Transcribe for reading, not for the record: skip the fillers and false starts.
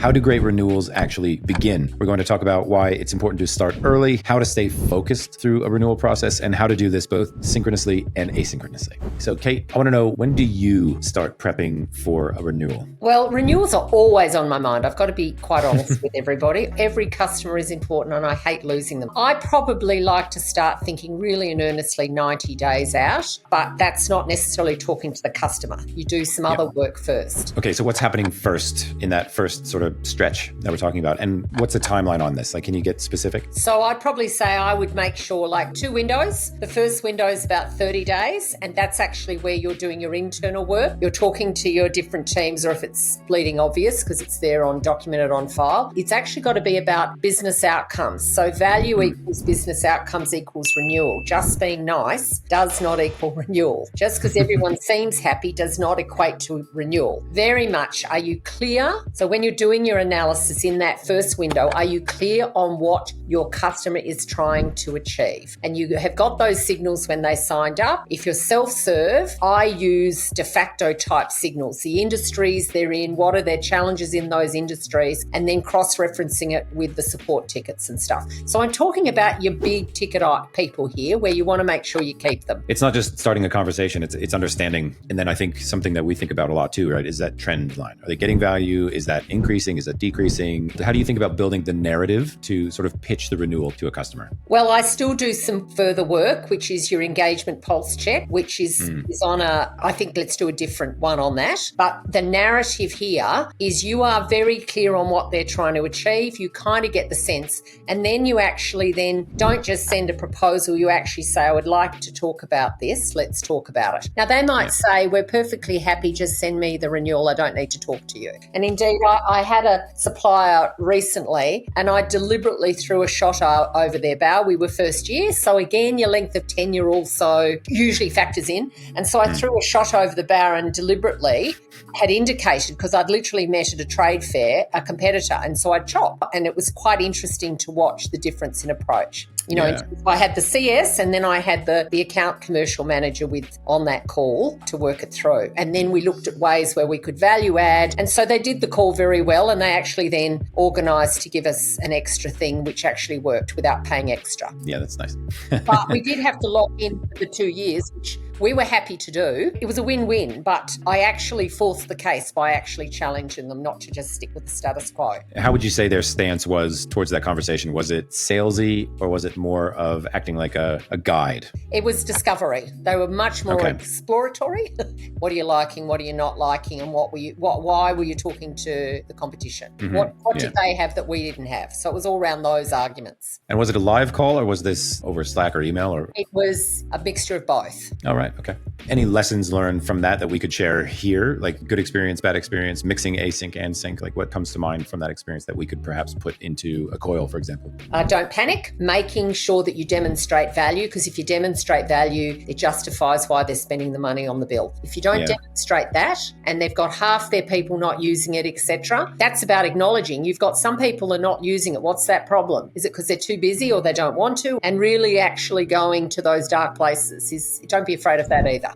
How do great renewals actually begin? We're going to talk about why it's important to start early, how to stay focused through a renewal process, and how to do this both synchronously and asynchronously. So Kate, I want to know, when do you start prepping for a renewal? Well, renewals are always on my mind. I've got to be quite honest with everybody. Every customer is important and I hate losing them. I probably like to start thinking really and earnestly 90 days out, but that's not necessarily talking to the customer. You do some other work first. Okay, so what's happening first in that first sort of stretch that we're talking about? And what's the timeline on this? Like, can you get specific? So I'd probably say I would make sure like 2 windows. The first window is about 30 days, and that's actually where you're doing your internal work. You're talking to your different teams, or if it's bleeding obvious because it's there on documented on file, it's actually got to be about business outcomes. So value equals business outcomes equals renewal. Just being nice does not equal renewal. Just because everyone seems happy does not equate to renewal. Very much, are you clear? So when you're doing your analysis in that first window, are you clear on what your customer is trying to achieve? And you have got those signals when they signed up. If you're self-serve, I use de facto type signals, the industries they're in, what are their challenges in those industries, and then cross-referencing it with the support tickets and stuff. So I'm talking about your big ticket people here where you want to make sure you keep them. It's not just starting a conversation, it's understanding. And then I think something that we think about a lot too, right, is that trend line. Are they getting value? Is that increasing? Is that decreasing? How do you think about building the narrative to sort of pitch the renewal to a customer? Well, I still do some further work, which is your engagement pulse check, which is on I think let's do a different one on that. But the narrative here is you are very clear on what they're trying to achieve. You kind of get the sense, and then you actually then don't just send a proposal. You actually say, I would like to talk about this. Let's talk about it. Now, they might say, we're perfectly happy. Just send me the renewal. I don't need to talk to you. And indeed, I had a supplier recently, and I deliberately threw a shot over their bow. We were first year. So again, your length of tenure also usually factors in. And so I threw a shot over the bow and deliberately had indicated, because I'd literally met at a trade fair, a competitor. And so I'd chop. And it was quite interesting to watch the difference in approach. I had the CS and then I had the account commercial manager on that call to work it through. And then we looked at ways where we could value add. And so they did the call very well, and they actually then organised to give us an extra thing, which actually worked without paying extra. Yeah, that's nice. But we did have to lock in for the 2 years, which we were happy to do. It was a win-win, but I actually forced the case by actually challenging them not to just stick with the status quo. How would you say their stance was towards that conversation? Was it salesy, or was it more of acting like a guide? It was discovery. They were much more exploratory. What are you liking? What are you not liking? And why were you talking to the competition? What did they have that we didn't have? So it was all around those arguments. And was it a live call, or was this over Slack or email? Or it was a mixture of both. All right. Okay. Any lessons learned from that we could share here? Like good experience, bad experience, mixing async and sync? Like what comes to mind from that experience that we could perhaps put into a coil, for example? Don't panic. Making sure that you demonstrate value, because if you demonstrate value, it justifies why they're spending the money on the bill. If you don't demonstrate that, and they've got half their people not using it, etc., that's about acknowledging you've got some people are not using it. What's that problem? Is it because they're too busy or they don't want to? And really actually going to those dark places don't be afraid of that either.